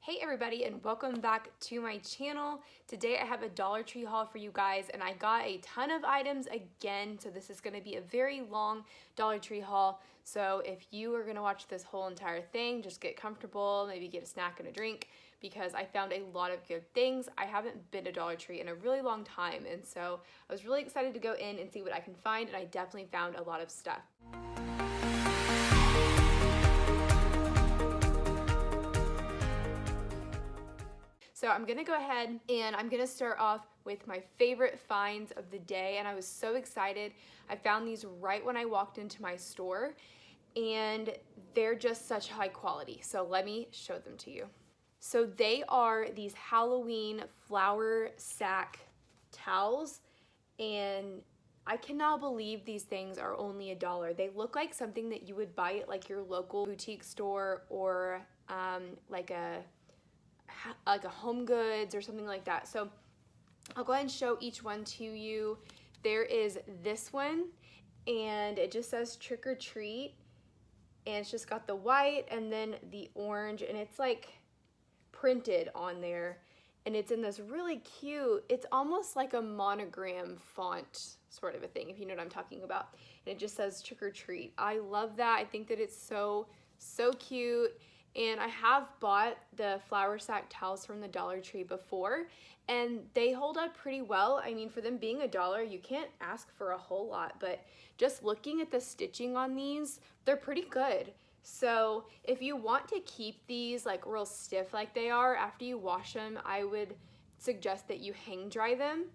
Hey everybody, and welcome back to my channel. Today I have a Dollar Tree haul for you guys, and I got a ton of items again, so this is going to be a very long Dollar Tree haul. So if you are going to watch this whole entire thing, just get comfortable, maybe get a snack and a drink, because I found a lot of good things. I haven't been to Dollar Tree in a really long time, and so I was really excited to go in and see what I can find, and I definitely found a lot of stuff. So I'm gonna go ahead and I'm gonna start off with my favorite finds of the day, and I was so excited. I found these right when I walked into my store, and they're just such high quality. So let me show them to you. So they are these Halloween flour sack towels, and I cannot believe these things are only $1. They look like something that you would buy at like your local boutique store or like a Home Goods or something like that. So I'll go ahead and show each one to you. There is this one, and it just says trick or treat, and it's just got the white and then the orange, and it's like printed on there, and it's in this really cute, it's almost like a monogram font sort of a thing, if you know what I'm talking about. And it just says trick or treat. I love that. I think that it's so cute. And I have bought the flour sack towels from the Dollar Tree before, and they hold up pretty well. I mean, for them being $1, you can't ask for a whole lot, but just looking at the stitching on these, they're pretty good. So if you want to keep these like real stiff like they are, after you wash them, I would suggest that you hang dry them.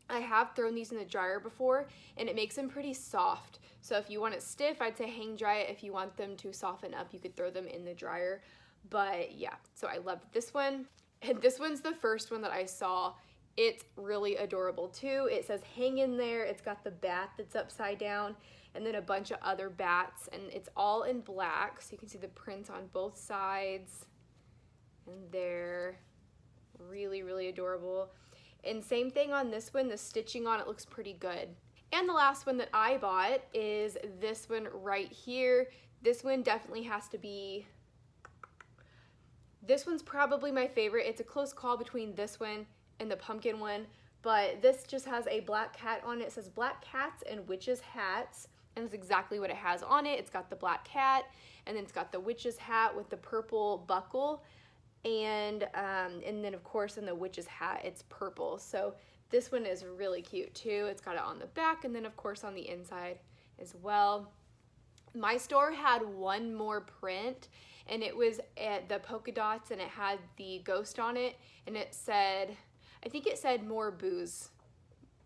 I have thrown these in the dryer before, and it makes them pretty soft. So if you want it stiff, I'd say hang dry it. If you want them to soften up, you could throw them in the dryer. But yeah, so I love this one. And this one's the first one that I saw. It's really adorable too. It says hang in there. It's got the bat that's upside down and then a bunch of other bats, and it's all in black. So you can see the prints on both sides, and they're really adorable. And same thing on this one, the stitching on it looks pretty good. And the last one that I bought is this one right here. This one definitely has to be, this one's probably my favorite. It's a close call between this one and the pumpkin one, but this just has a black cat on it. It says black cats and witches hats, and that's exactly what it has on it. It's got the black cat, and then it's got the witch's hat with the purple buckle. And then of course in the witch's hat it's purple. So this one is really cute too. It's got it on the back and then of course on the inside as well. My store had one more print, and it was at the polka dots, and it had the ghost on it, and it said, I think it said more booze,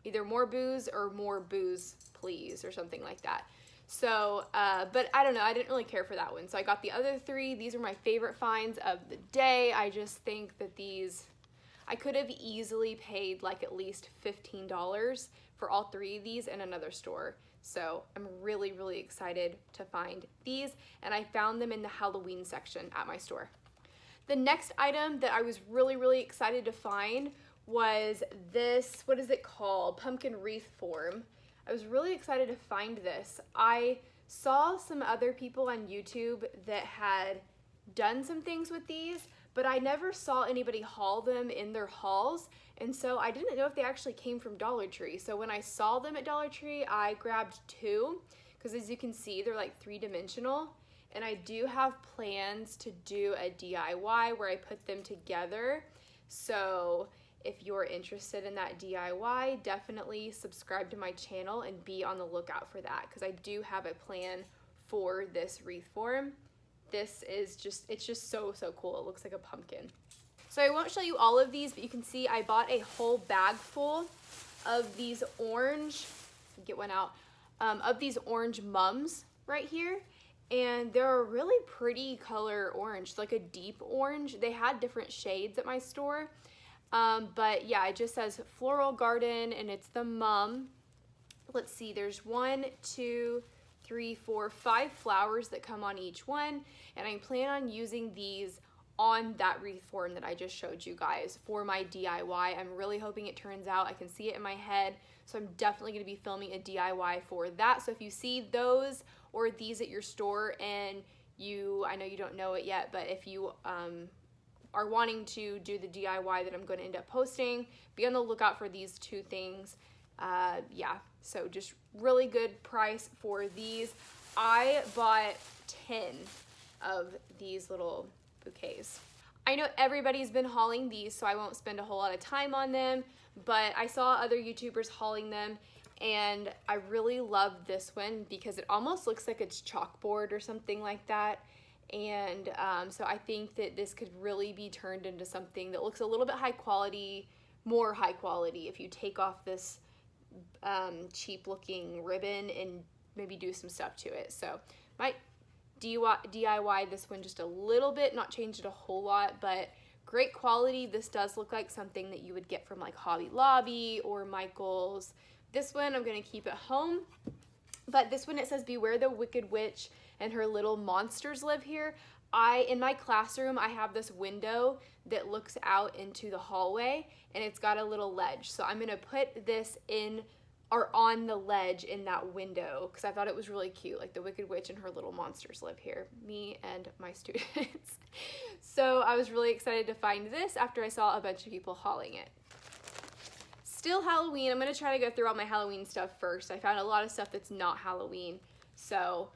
either more booze or more booze please or something like that. So, but I don't know, I didn't really care for that one. So I got the other three. These are my favorite finds of the day. I just think that these, I could have easily paid like at least $15 for all three of these in another store. So I'm really excited to find these, and I found them in the Halloween section at my store. The next item that I was really excited to find was this, what is it called? Pumpkin wreath form. I was really excited to find this. I saw some other people on YouTube that had done some things with these, but I never saw anybody haul them in their hauls, and so I didn't know if they actually came from Dollar Tree. So when I saw them at Dollar Tree, I grabbed two, because as you can see, they're like 3-dimensional, and I do have plans to do a DIY where I put them together. So if you're interested in that DIY, definitely subscribe to my channel and be on the lookout for that, because I do have a plan for this wreath form. This is just, it's just so cool. It looks like a pumpkin. So I won't show you all of these, but you can see I bought a whole bag full of these orange, get one out, of these orange mums right here. And they're a really pretty color orange, like a deep orange. They had different shades at my store. But yeah, it just says floral garden, and it's the mum. Let's see, there's 1, 2, 3, 4, 5 flowers that come on each one, and I plan on using these on that wreath form that I just showed you guys for my DIY. I'm really hoping it turns out. I can see it in my head, so I'm definitely going to be filming a DIY for that. So if you see those or these at your store and I know you don't know it yet, but if you are wanting to do the DIY that I'm going to end up posting, be on the lookout for these two things. Yeah, so just really good price for these. I bought 10 of these little bouquets. I know everybody's been hauling these, so I won't spend a whole lot of time on them, but I saw other YouTubers hauling them, and I really love this one because it almost looks like it's chalkboard or something like that. And so I think that this could really be turned into something that looks a little bit high quality, more high quality, if you take off this cheap looking ribbon and maybe do some stuff to it. So might DIY this one just a little bit, not change it a whole lot, but great quality. This does look like something that you would get from like Hobby Lobby or Michael's. This one I'm going to keep at home, but this one, it says beware the wicked witch and her little monsters live here. In my classroom, I have this window that looks out into the hallway, and it's got a little ledge. So I'm gonna put this in or on the ledge in that window because I thought it was really cute. Like the wicked witch and her little monsters live here, me and my students. So I was really excited to find this after I saw a bunch of people hauling it. Still Halloween. I'm gonna try to go through all my Halloween stuff first. I found a lot of stuff that's not Halloween, so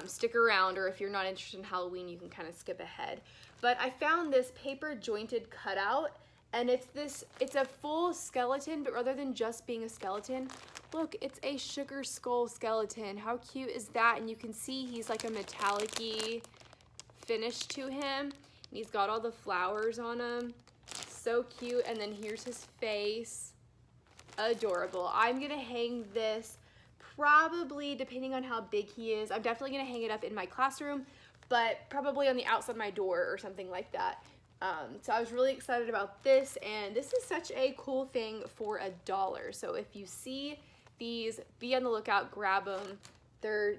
stick around, or if you're not interested in Halloween, you can kind of skip ahead. But I found this paper jointed cutout, and it's a full skeleton, but rather than just being a skeleton, look, it's a sugar skull skeleton. How cute is that? And you can see he's like a metallic-y finish to him, and he's got all the flowers on him. So cute. And then here's his face. Adorable. I'm gonna hang this probably, depending on how big he is, I'm definitely gonna hang it up in my classroom, but probably on the outside of my door or something like that. So I was really excited about this, and this is such a cool thing for $1. So if you see these, be on the lookout, grab them. They're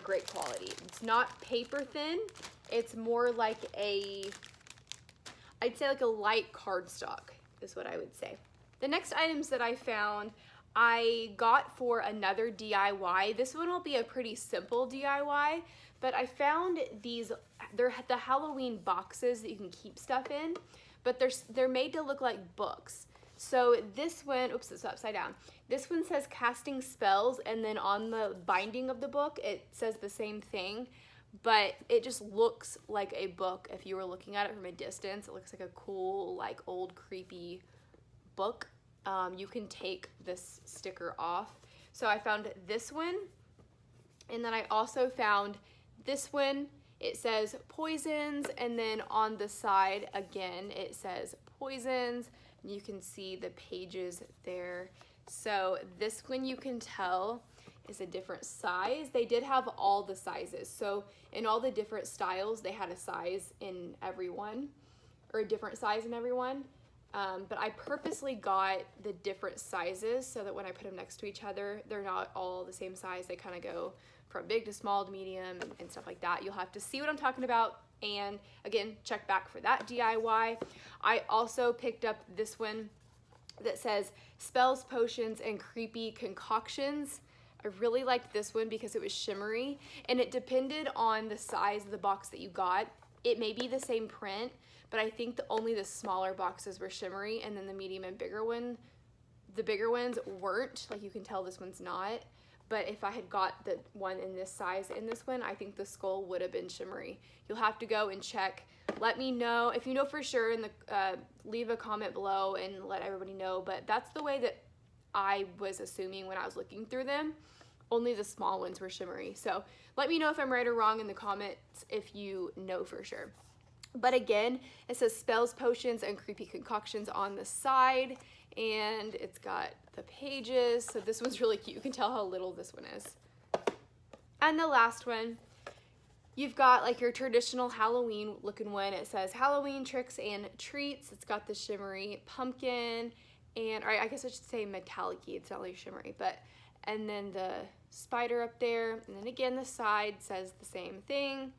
great quality. It's not paper thin. It's more like I'd say like a light cardstock is what I would say. The next items that I found, I got for another DIY. This one will be a pretty simple DIY, but I found these, they're the Halloween boxes that you can keep stuff in, but they're made to look like books. So this one, oops, it's upside down. This one says casting spells, and then on the binding of the book, it says the same thing, but it just looks like a book. If you were looking at it from a distance, it looks like a cool, like old creepy book. You can take this sticker off. So I found this one, and then I also found this one. It says poisons, and then on the side again it says poisons. You can see the pages there. So this one, you can tell, is a different size. They did have all the sizes. So in all the different styles, they had a size in every one, or a different size in every one. But I purposely got the different sizes so that when I put them next to each other, they're not all the same size. They kind of go from big to small to medium and stuff like that. You'll have to see what I'm talking about, and again, check back for that DIY. I also picked up this one that says spells, potions, and creepy concoctions. I really liked this one because it was shimmery, and it depended on the size of the box that you got. It may be the same print, but I think only the smaller boxes were shimmery, and then the medium and bigger one, the bigger ones weren't. Like, you can tell this one's not. But if I had got the one in this size in this one, I think the skull would have been shimmery. You'll have to go and check. Let me know if you know for sure, and leave a comment below and let everybody know. But that's the way that I was assuming when I was looking through them. Only the small ones were shimmery. So let me know if I'm right or wrong in the comments if you know for sure. But again, it says spells, potions, and creepy concoctions on the side, and it's got the pages. So this one's really cute. You can tell how little this one is. And the last one, you've got like your traditional Halloween looking one. It says Halloween tricks and treats. It's got the shimmery pumpkin, and or I guess I should say metallic-y. It's not really shimmery, but and then the spider up there, and then again the side says the same thing.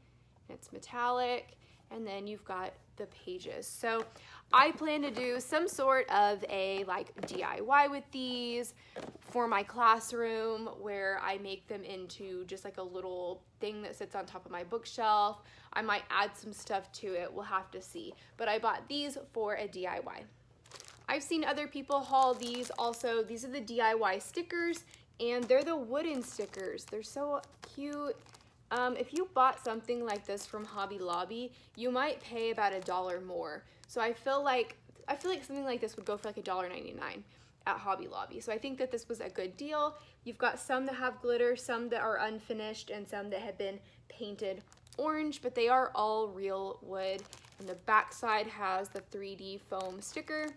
It's metallic. And then you've got the pages. So I plan to do some sort of a like DIY with these for my classroom, where I make them into just like a little thing that sits on top of my bookshelf. I might add some stuff to it, we'll have to see. But I bought these for a DIY. I've seen other people haul these also. These are the DIY stickers, and they're the wooden stickers. They're so cute. If you bought something like this from Hobby Lobby, you might pay about $1 more. So I feel like something like this would go for like $1.99 at Hobby Lobby. So I think that this was a good deal. You've got some that have glitter, some that are unfinished, and some that have been painted orange, but they are all real wood. And the back side has the 3D foam sticker.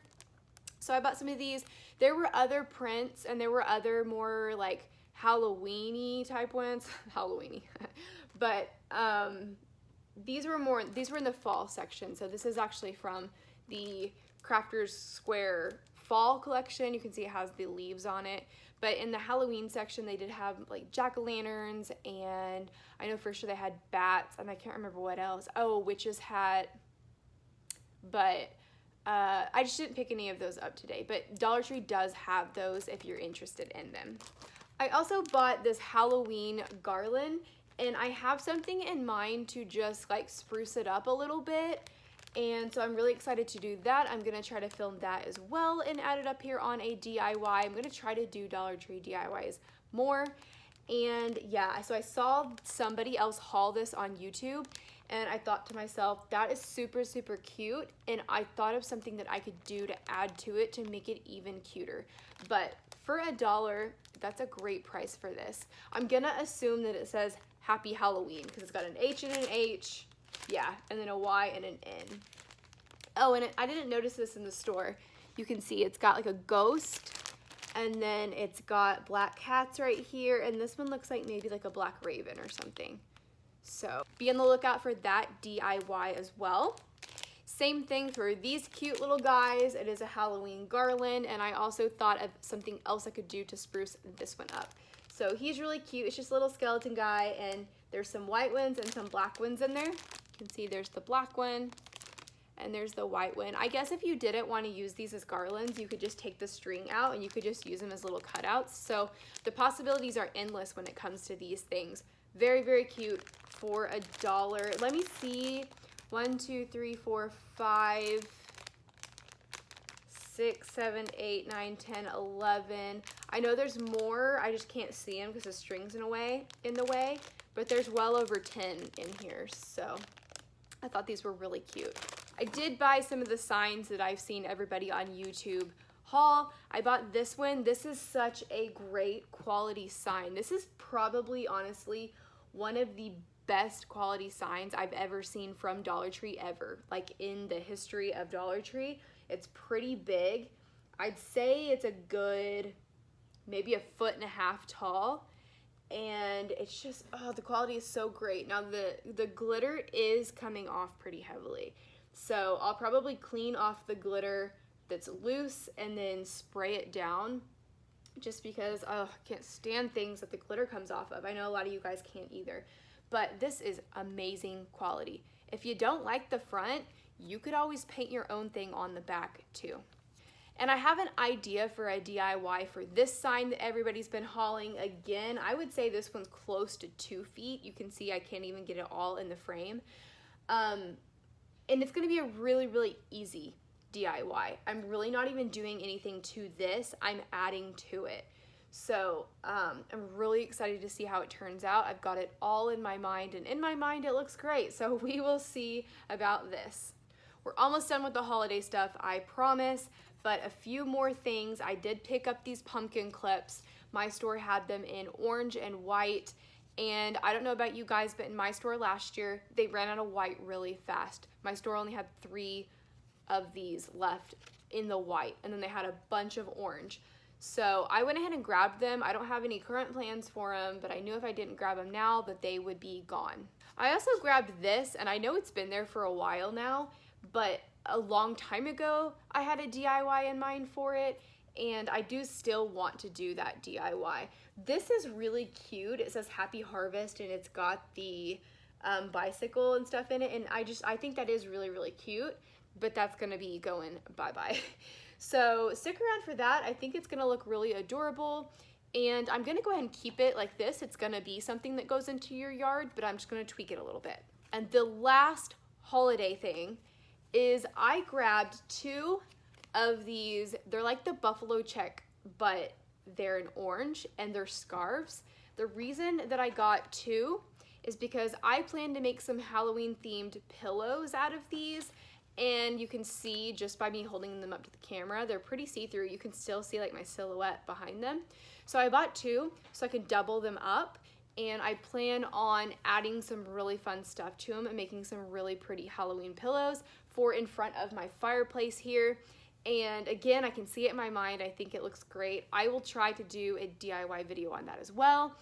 So I bought some of these. There were other prints, and there were other more like Halloween-y type ones. Halloween-y. But these were in the fall section. So this is actually from the Crafters Square fall collection. You can see it has the leaves on it. But in the Halloween section, they did have like jack-o'-lanterns, and I know for sure they had bats, and I can't remember what else. Oh, witch's hat. But I just didn't pick any of those up today, but Dollar Tree does have those if you're interested in them. I also bought this Halloween garland, and I have something in mind to just like spruce it up a little bit, and so I'm really excited to do that. I'm gonna try to film that as well and add it up here on a DIY. I'm gonna try to do Dollar Tree DIYs more. And yeah, so I saw somebody else haul this on YouTube, and I thought to myself, that is super, super cute. And I thought of something that I could do to add to it to make it even cuter. But for $1, that's a great price for this. I'm gonna assume that it says Happy Halloween, because it's got an H and an H, yeah, and then a Y and an N. Oh, and I didn't notice this in the store. You can see it's got like a ghost, and then it's got black cats right here, and this one looks like maybe like a black raven or something. So be on the lookout for that DIY as well. Same thing for these cute little guys. It is a Halloween garland, and I also thought of something else I could do to spruce this one up. So he's really cute. It's just a little skeleton guy, and there's some white ones and some black ones in there. You can see there's the black one, and there's the white one. I guess if you didn't want to use these as garlands, you could just take the string out and you could just use them as little cutouts. So the possibilities are endless when it comes to these things. Very, very cute for $1. Let me see. 1, 2, 3, 4, 5, 6, 7, 8, 9, 10, 11. I know there's more. I just can't see them because the string's in the way. But there's well over 10 in here. So I thought these were really cute. I did buy some of the signs that I've seen everybody on YouTube haul. I bought this one. This is such a great quality sign. This is probably, honestly, one of the best quality signs I've ever seen from Dollar Tree ever. Like in the history of Dollar Tree. It's pretty big. I'd say it's a good, maybe 1.5 feet tall. And it's just, oh, the quality is so great. Now the glitter is coming off pretty heavily. So I'll probably clean off the glitter that's loose and then spray it down, just because I can't stand things that the glitter comes off of. I know a lot of you guys can't either, but this is amazing quality. If you don't like the front, you could always paint your own thing on the back too. And I have an idea for a DIY for this sign that everybody's been hauling. Again, I would say this one's close to 2 feet. You can see I can't even get it all in the frame. And it's gonna be a really, really easy DIY. I'm really not even doing anything to this. I'm adding to it. So I'm really excited to see how it turns out. I've got it all in my mind, and in my mind it looks great. So we will see about this. We're almost done with the holiday stuff, I promise, but a few more things. I did pick up these pumpkin clips. My store had them in orange and white, and I don't know about you guys, but in my store last year, they ran out of white really fast. My store only had 3 of these left in the white, and then they had a bunch of orange. So I went ahead and grabbed them. I don't have any current plans for them, but I knew if I didn't grab them now that they would be gone. I also grabbed this, and I know it's been there for a while now, but a long time ago I had a DIY in mind for it, and I do still want to do that DIY. This is really cute. It says Happy Harvest, and it's got the bicycle and stuff in it, and I think that is really, really cute, but that's gonna be going bye-bye. So stick around for that. I think it's gonna look really adorable, and I'm gonna go ahead and keep it like this. It's gonna be something that goes into your yard, but I'm just gonna tweak it a little bit. And the last holiday thing is I grabbed 2 of these. They're like the buffalo check, but they're in orange, and they're scarves. The reason that I got 2 is because I plan to make some Halloween themed pillows out of these, and you can see just by me holding them up to the camera, they're pretty see-through. You can still see like my silhouette behind them. So I bought 2 so I could double them up, and I plan on adding some really fun stuff to them and making some really pretty Halloween pillows for in front of my fireplace here. And again, I can see it in my mind. I think it looks great. I will try to do a DIY video on that as well.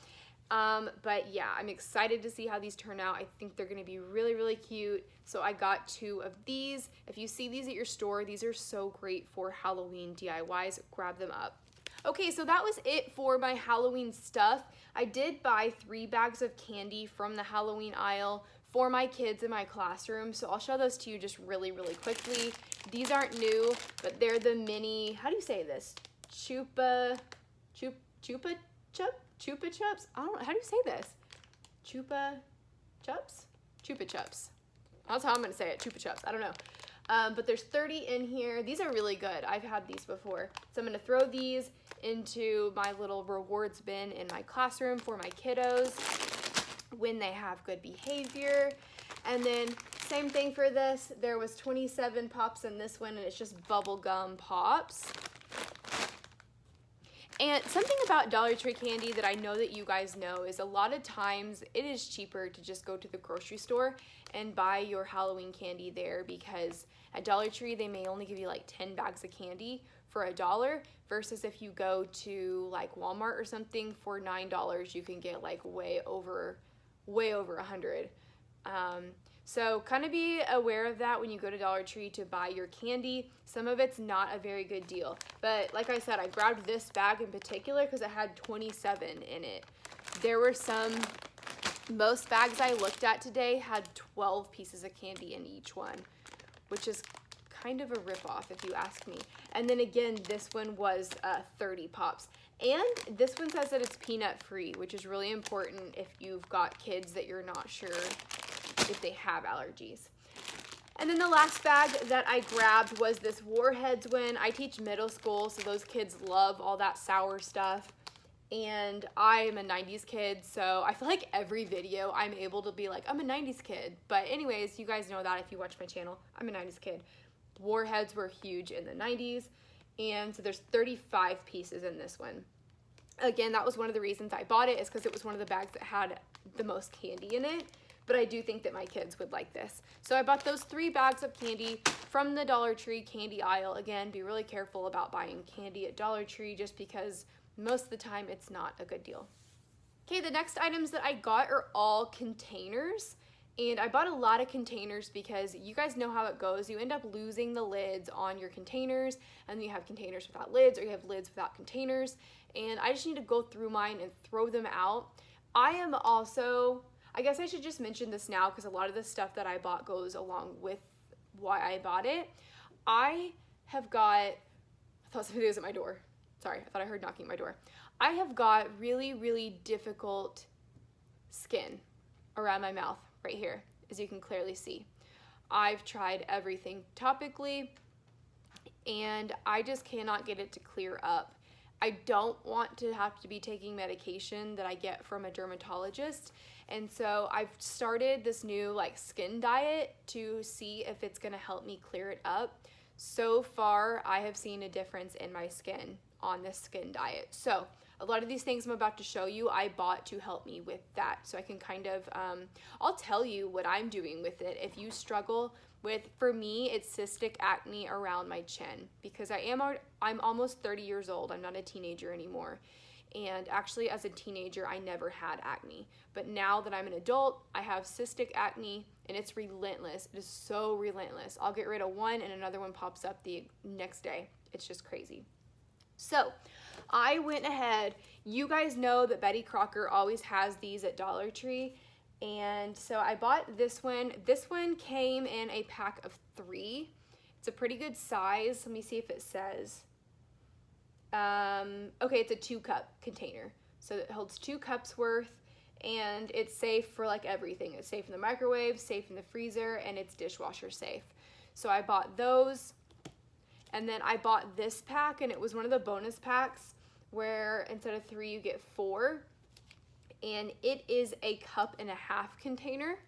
But yeah, I'm excited to see how these turn out. I think they're gonna be really, really cute. So I got 2 of these. If you see these at your store, these are so great for Halloween DIYs. Grab them up. Okay, so that was it for my Halloween stuff. I did buy 3 bags of candy from the Halloween aisle for my kids in my classroom. So I'll show those to you just really, really quickly. These aren't new, but they're the mini, how do you say this? Chupa Chups? I don't know, how do you say this? Chupa Chups? Chupa Chups. That's how I'm gonna say it, Chupa Chups, I don't know. But there's 30 in here. These are really good. I've had these before. So I'm gonna throw these into my little rewards bin in my classroom for my kiddos when they have good behavior. And then same thing for this. There was 27 pops in this one, and it's just bubblegum pops. And something about Dollar Tree candy that I know that you guys know is a lot of times it is cheaper to just go to the grocery store and buy your Halloween candy there, because at Dollar Tree they may only give you like 10 bags of candy for $1, versus if you go to like Walmart or something for $9 you can get like way over 100. So kind of be aware of that when you go to Dollar Tree to buy your candy. Some of it's not a very good deal. But like I said, I grabbed this bag in particular because it had 27 in it. There were most bags I looked at today had 12 pieces of candy in each one, which is kind of a ripoff if you ask me. And then again, this one was 30 pops. And this one says that it's peanut free, which is really important if you've got kids that you're not sure if they have allergies. And then the last bag that I grabbed was this Warheads one. I teach middle school, so those kids love all that sour stuff. And I'm a 90s kid, so I feel like every video I'm able to be like, I'm a 90s kid. But anyways, you guys know that if you watch my channel, I'm a 90s kid. Warheads were huge in the 90s, and so there's 35 pieces in this one. Again, that was one of the reasons I bought it, is because it was one of the bags that had the most candy in it. But I do think that my kids would like this. So I bought those 3 bags of candy from the Dollar Tree candy aisle. Again, be really careful about buying candy at Dollar Tree, just because most of the time it's not a good deal. Okay, the next items that I got are all containers. And I bought a lot of containers because you guys know how it goes. You end up losing the lids on your containers, and you have containers without lids, or you have lids without containers. And I just need to go through mine and throw them out. I guess I should just mention this now because a lot of the stuff that I bought goes along with why I bought it. I thought somebody was at my door. Sorry, I thought I heard knocking at my door. I have got really, really difficult skin around my mouth right here, as you can clearly see. I've tried everything topically, and I just cannot get it to clear up. I don't want to have to be taking medication that I get from a dermatologist. And so I've started this new skin diet to see if it's gonna help me clear it up. So far, I have seen a difference in my skin on this skin diet. So a lot of these things I'm about to show you, I bought to help me with that. So I can kind of, I'll tell you what I'm doing with it. If you struggle with, for me, it's cystic acne around my chin, because I'm almost 30 years old. I'm not a teenager anymore. And actually, as a teenager, I never had acne. But now that I'm an adult, I have cystic acne, and it's relentless. It is so relentless. I'll get rid of one, and another one pops up the next day. It's just crazy. So I went ahead. You guys know that Betty Crocker always has these at Dollar Tree. And so I bought this one. This one came in a pack of 3. It's a pretty good size. Let me see if it says. Okay, it's a 2-cup container. So it holds 2 cups worth, and it's safe for like everything. It's safe in the microwave, safe in the freezer, and it's dishwasher safe. So I bought those, and then I bought this pack, and it was one of the bonus packs where instead of 3 you get 4, and it is a 1.5-cup container.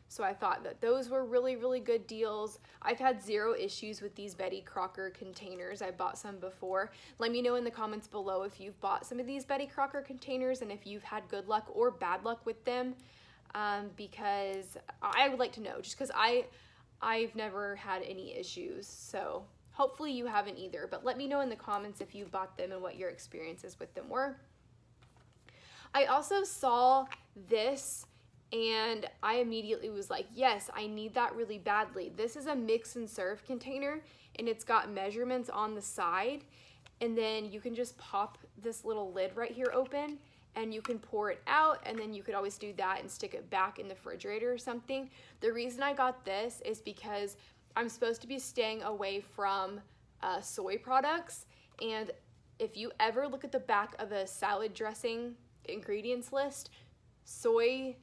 So I thought that those were really, really good deals. I've had 0 issues with these Betty Crocker containers. I bought some before. Let me know in the comments below if you've bought some of these Betty Crocker containers and if you've had good luck or bad luck with them, because I would like to know, just because I've never had any issues. So hopefully you haven't either, but let me know in the comments if you've bought them and what your experiences with them were. I also saw this, and I immediately was like, yes, I need that really badly. This is a mix and serve container, and it's got measurements on the side, and then you can just pop this little lid right here open, and you can pour it out, and then you could always do that and stick it back in the refrigerator or something. The reason I got this is because I'm supposed to be staying away from soy products, and if you ever look at the back of a salad dressing ingredients list, soy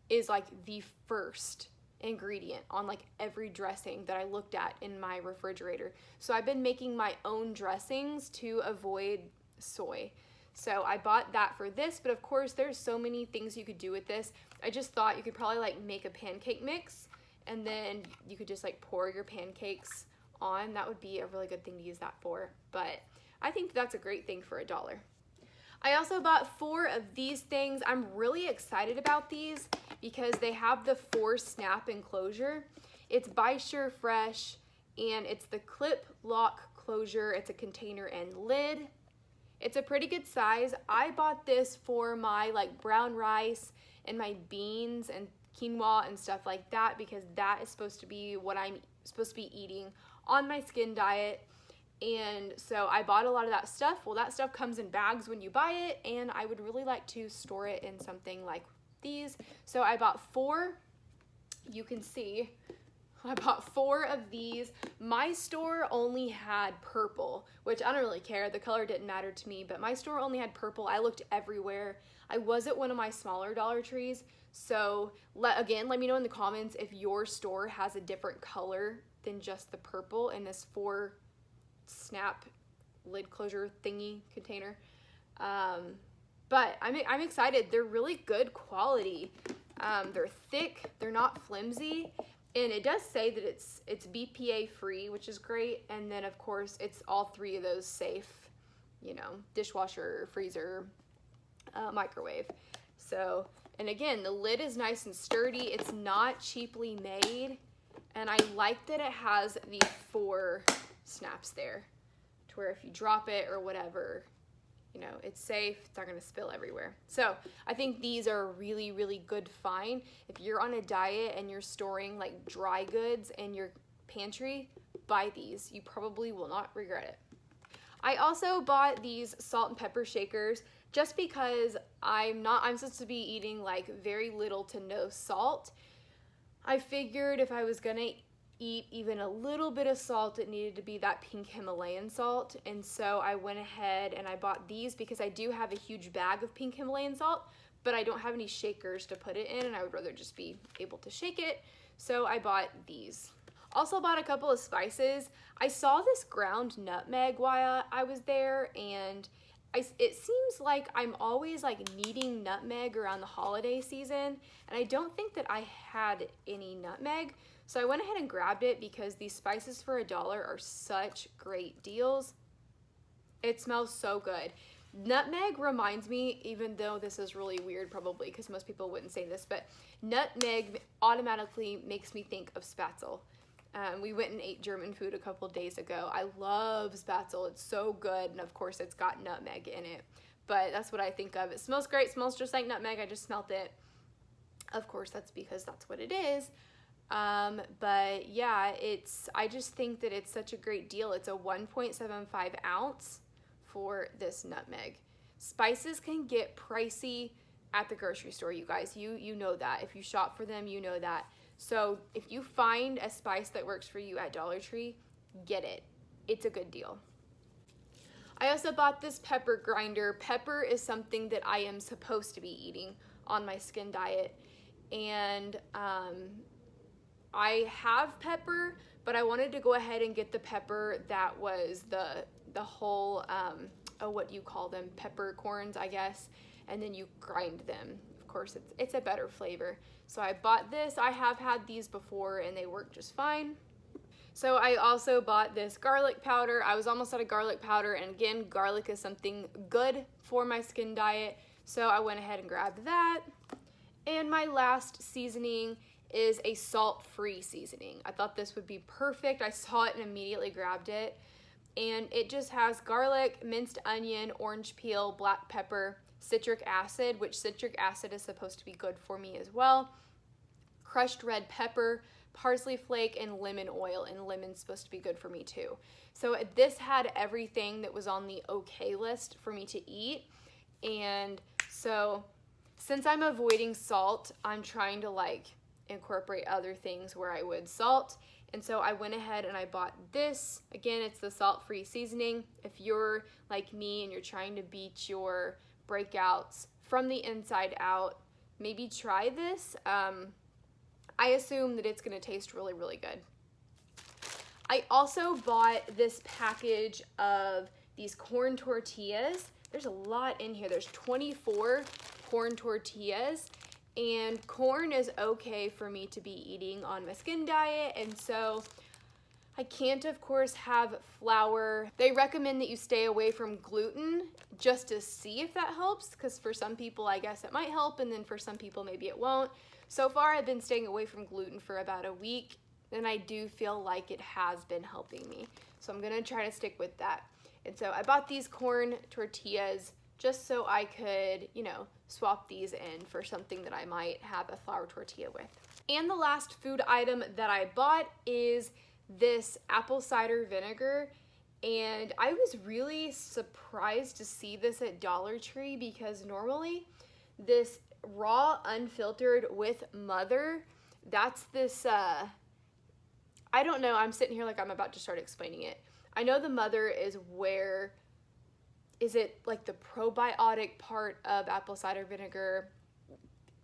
is like the first ingredient on like every dressing that I looked at in my refrigerator. So I've been making my own dressings to avoid soy. So I bought that for this, but of course there's so many things you could do with this. I just thought you could probably like make a pancake mix, and then you could just like pour your pancakes on. That would be a really good thing to use that for, but I think that's a great thing for $1. I also bought 4 of these things. I'm really excited about these because they have the 4 snap enclosure. It's by SureFresh, and it's the clip lock closure. It's a container and lid. It's a pretty good size. I bought this for my like brown rice and my beans and quinoa and stuff like that, because that is supposed to be what I'm supposed to be eating on my skin diet. And so I bought a lot of that stuff. Well, that stuff comes in bags when you buy it, and I would really like to store it in something like these. So I bought 4. You can see I bought 4 of these. My store only had purple, which I don't really care. The color didn't matter to me, but my store only had purple. I looked everywhere. I was at one of my smaller Dollar Trees. So again, let me know in the comments if your store has a different color than just the purple in this 4 snap lid closure thingy container. But I'm excited. They're really good quality. They're thick, they're not flimsy, and it does say that it's BPA free, which is great. And then of course it's all 3 of those safe, you know, dishwasher, freezer, microwave. So, and again, the lid is nice and sturdy. It's not cheaply made, and I like that it has the 4 snaps there to where if you drop it or whatever, you know, it's safe, it's not gonna spill everywhere. So I think these are a really, really good find. If you're on a diet and you're storing like dry goods in your pantry, buy these. You probably will not regret it. I also bought these salt and pepper shakers just because I'm supposed to be eating like very little to no salt. I figured if I was gonna eat even a little bit of salt, it needed to be that pink Himalayan salt. And so I went ahead and I bought these because I do have a huge bag of pink Himalayan salt, but I don't have any shakers to put it in, and I would rather just be able to shake it. So I bought these. Also bought a couple of spices. I saw this ground nutmeg while I was there, and it seems like I'm always like needing nutmeg around the holiday season, and I don't think that I had any nutmeg. So I went ahead and grabbed it because these spices for $1 are such great deals. It smells so good. Nutmeg reminds me, even though this is really weird probably because most people wouldn't say this, but nutmeg automatically makes me think of Spatzel. We went and ate German food a couple days ago. I love Spatzel. It's so good, and of course it's got nutmeg in it. But that's what I think of. It smells great. It smells just like nutmeg. I just smelt it. Of course, that's because that's what it is. But yeah, I just think that it's such a great deal. It's a 1.75 ounce for this nutmeg. Spices can get pricey at the grocery store, you guys. You know that. If you shop for them, you know that. So if you find a spice that works for you at Dollar Tree, get it. It's a good deal. I also bought this pepper grinder. Pepper is something that I am supposed to be eating on my skin diet. And I have pepper, but I wanted to go ahead and get the pepper that was the whole, what do you call them? Peppercorns, I guess. And then you grind them. Of course, it's a better flavor. So I bought this. I have had these before and they work just fine. So I also bought this garlic powder. I was almost out of garlic powder, and again, garlic is something good for my skin diet, so I went ahead and grabbed that. And my last seasoning is a salt-free seasoning. I thought this would be perfect. I saw it and immediately grabbed it. And it just has garlic, minced onion, orange peel, black pepper, citric acid, which citric acid is supposed to be good for me as well, crushed red pepper, parsley flake, and lemon oil, and lemon's supposed to be good for me too. So this had everything that was on the okay list for me to eat. And so since I'm avoiding salt, I'm trying to like incorporate other things where I would salt. And so I went ahead and I bought this. Again, it's the salt-free seasoning. If you're like me and you're trying to beat your breakouts from the inside out, maybe try this. I assume that it's gonna taste really, really good. I also bought this package of these corn tortillas. There's a lot in here. There's 24 corn tortillas, and corn is okay for me to be eating on my skin diet, and so I can't, of course, have flour. They recommend that you stay away from gluten just to see if that helps, because for some people, I guess it might help, and then for some people, maybe it won't. So far, I've been staying away from gluten for about a week, and I do feel like it has been helping me. So I'm gonna try to stick with that. And so I bought these corn tortillas just so I could, you know, swap these in for something that I might have a flour tortilla with. And the last food item that I bought is this apple cider vinegar. And I was really surprised to see this at Dollar Tree, because normally this raw unfiltered with mother, that's this I don't know, I'm sitting here like I'm about to start explaining it. I know the mother is where, is it like the probiotic part of apple cider vinegar?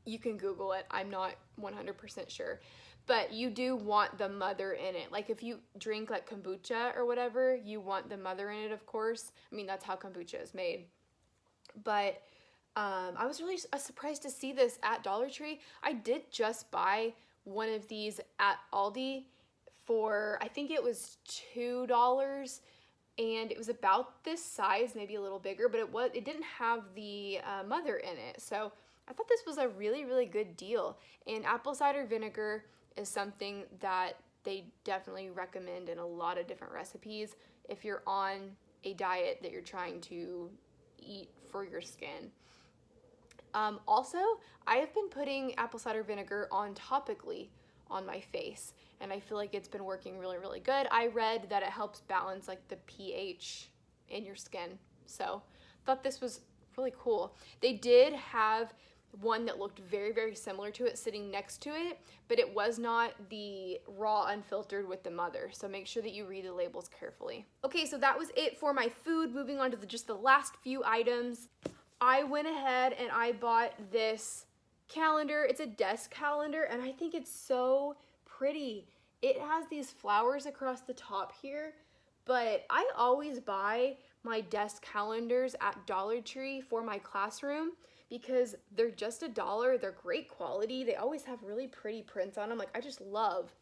You can Google it, I'm not 100% sure, but you do want the mother in it. Like if you drink like kombucha or whatever, you want the mother in it, of course. I mean, that's how kombucha is made. But I was really surprised to see this at Dollar Tree. I did just buy one of these at Aldi for, I think it was $2, and it was about this size, maybe a little bigger, but it didn't have the mother in it. So I thought this was a really, really good deal. And apple cider vinegar is something that they definitely recommend in a lot of different recipes if you're on a diet that you're trying to eat for your skin. Also, I have been putting apple cider vinegar on topically on my face, and I feel like it's been working really, really good. I read that it helps balance like the pH in your skin, so thought this was really cool. They did have one that looked very, very similar to it sitting next to it, but it was not the raw unfiltered with the mother, so make sure that you read the labels carefully. Okay, so that was it for my food. Moving on to just the last few items. I went ahead and I bought this calendar. It's a desk calendar, and I think it's so pretty. It has these flowers across the top here, but I always buy my desk calendars at Dollar Tree for my classroom because they're just $1. They're great quality. They always have really pretty prints on them. Like, I just love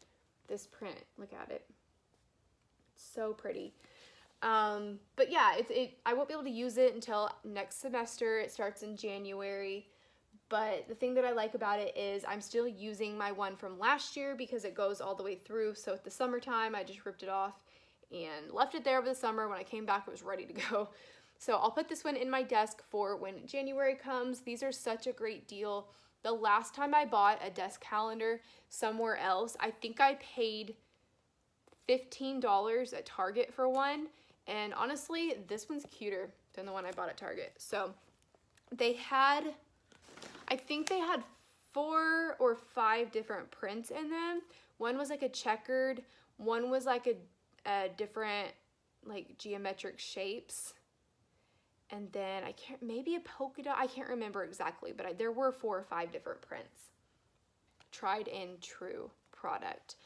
this print. Look at it. It's so pretty. But yeah, I won't be able to use it until next semester. It starts in January. But the thing that I like about it is I'm still using my one from last year because it goes all the way through. So at the summertime, I just ripped it off and left it there over the summer. When I came back, it was ready to go. So I'll put this one in my desk for when January comes. These are such a great deal. The last time I bought a desk calendar somewhere else, I think I paid $15 at Target for one. And honestly, this one's cuter than the one I bought at Target. So they had, I think they had 4 or 5 different prints in them. One was like a checkered, one was like a different like geometric shapes. And then maybe a polka dot, I can't remember exactly, but there were 4 or 5 different prints. Tried and true product.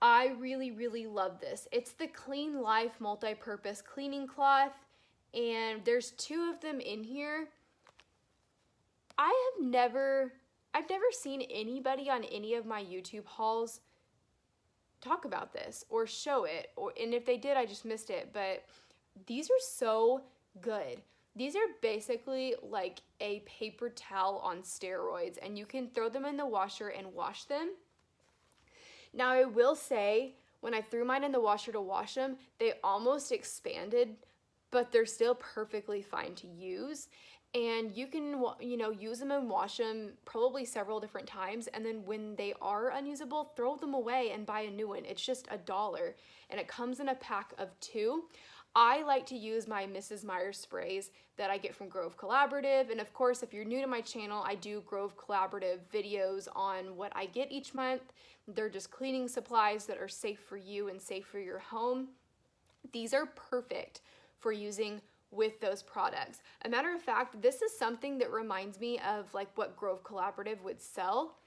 I really, really love this. It's the Clean Life multi-purpose cleaning cloth, and there's 2 of them in here. I've never seen anybody on any of my YouTube hauls talk about this or show it, and if they did, I just missed it, but these are so good. These are basically like a paper towel on steroids, and you can throw them in the washer and wash them. Now, I will say, when I threw mine in the washer to wash them, they almost expanded, but they're still perfectly fine to use. And you can, use them and wash them probably several different times, and then when they are unusable, throw them away and buy a new one. It's just $1, and it comes in a pack of 2. I like to use my Mrs. Meyer's sprays that I get from Grove Collaborative, and of course, if you're new to my channel, I do Grove Collaborative videos on what I get each month. They're just cleaning supplies that are safe for you and safe for your home. These are perfect for using with those products. A matter of fact, this is something that reminds me of like what Grove Collaborative would sell.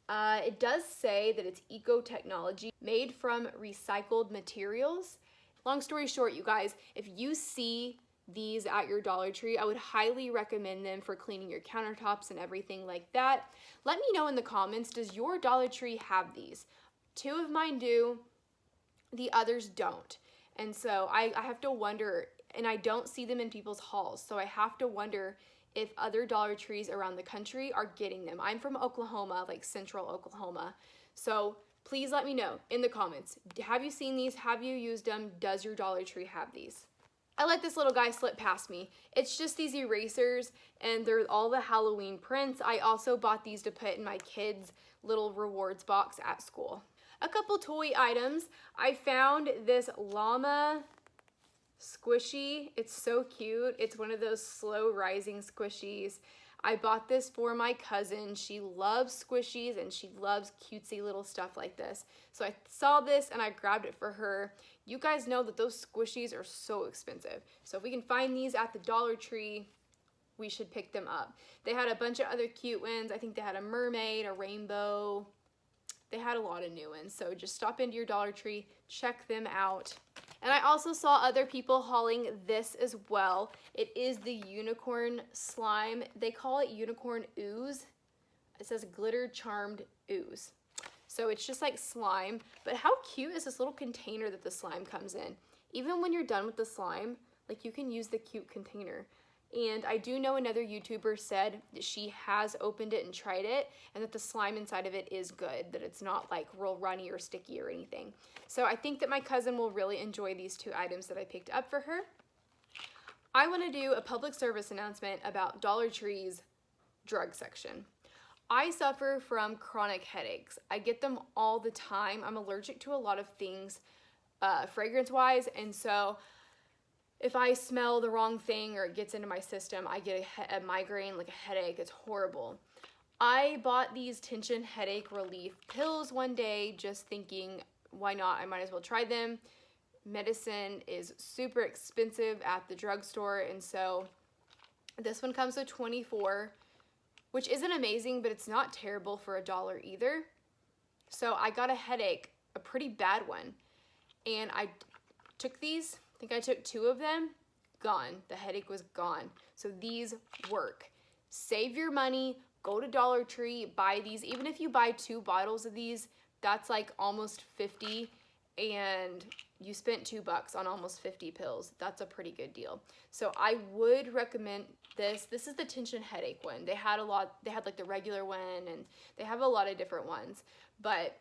It does say that it's eco-technology made from recycled materials. Long story short, you guys, if you see these at your Dollar Tree, I would highly recommend them for cleaning your countertops and everything like that. Let me know in the comments, does your Dollar Tree have these? 2 of mine do, the others don't. And so I have to wonder, and I don't see them in people's hauls, so I have to wonder if other Dollar Trees around the country are getting them. I'm from Oklahoma, like central Oklahoma. So please let me know in the comments. Have you seen these? Have you used them? Does your Dollar Tree have these? I let this little guy slip past me. It's just these erasers, and they're all the Halloween prints. I also bought these to put in my kids' little rewards box at school. A couple toy items. I found this llama squishy. It's so cute. It's one of those slow rising squishies. I bought this for my cousin. She loves squishies and she loves cutesy little stuff like this. So I saw this and I grabbed it for her. You guys know that those squishies are so expensive. So if we can find these at the Dollar Tree, we should pick them up. They had a bunch of other cute ones. I think they had a mermaid, a rainbow. They had a lot of new ones. So just stop into your Dollar Tree, check them out. And I also saw other people hauling this as well. It is the unicorn slime. They call it unicorn ooze. It says glitter charmed ooze. So it's just like slime, but how cute is this little container that the slime comes in? Even when you're done with the slime, like you can use the cute container. And I do know another YouTuber said that she has opened it and tried it, and that the slime inside of it is good, that it's not like real runny or sticky or anything. So I think that my cousin will really enjoy these 2 items that I picked up for her. I want to do a public service announcement about Dollar Tree's drug section. I suffer from chronic headaches. I get them all the time. I'm allergic to a lot of things fragrance-wise, and so if I smell the wrong thing or it gets into my system, I get a migraine, like a headache. It's horrible. I bought these tension headache relief pills one day just thinking, why not? I might as well try them. Medicine is super expensive at the drugstore, and so this one comes with 24, which isn't amazing, but it's not terrible for $1 either. So I got a headache, a pretty bad one, and I took these. I think I took 2 of them, gone. The headache was gone. So these work. Save your money, go to Dollar Tree, buy these. Even if you buy 2 bottles of these, that's like almost 50, and you spent $2 on almost 50 pills. That's a pretty good deal. So I would recommend this. This is the tension headache one. They had like the regular one, and they have a lot of different ones. But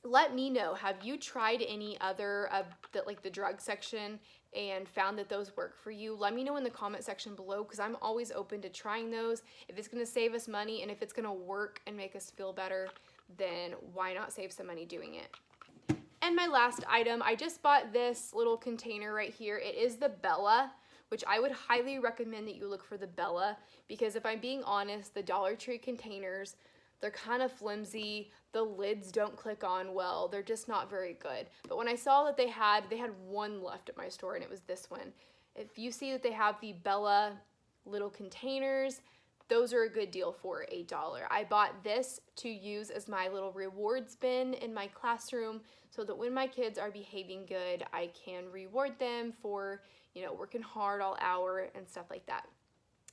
let me know, have you tried any other of the drug section and found that those work for you? Let me know in the comment section below, because I'm always open to trying those. If it's going to save us money and if it's going to work and make us feel better, then why not save some money doing it? And my last item, I just bought this little container right here. It is the Bella, which I would highly recommend that you look for the Bella, because if I'm being honest, the Dollar Tree containers, they're kind of flimsy, the lids don't click on well, they're just not very good. But when I saw that they had one left at my store, and it was this one. If you see that they have the Bella little containers, those are a good deal for $1. I bought this to use as my little rewards bin in my classroom so that when my kids are behaving good, I can reward them for, you know, working hard all hour and stuff like that.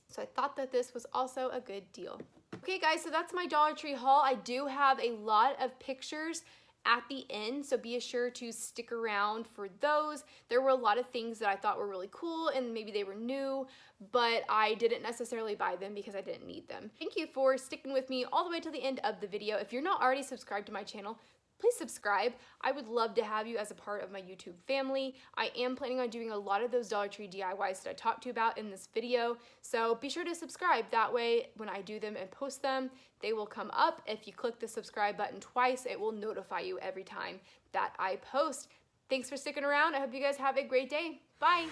So I thought that this was also a good deal. Okay guys, so that's my Dollar Tree haul. I do have a lot of pictures at the end, so be sure to stick around for those. There were a lot of things that I thought were really cool and maybe they were new, but I didn't necessarily buy them because I didn't need them. Thank you for sticking with me all the way to the end of the video. If you're not already subscribed to my channel, please subscribe. I would love to have you as a part of my YouTube family. I am planning on doing a lot of those Dollar Tree DIYs that I talked to you about in this video, so be sure to subscribe. That way, when I do them and post them, they will come up. If you click the subscribe button twice, it will notify you every time that I post. Thanks for sticking around. I hope you guys have a great day. Bye.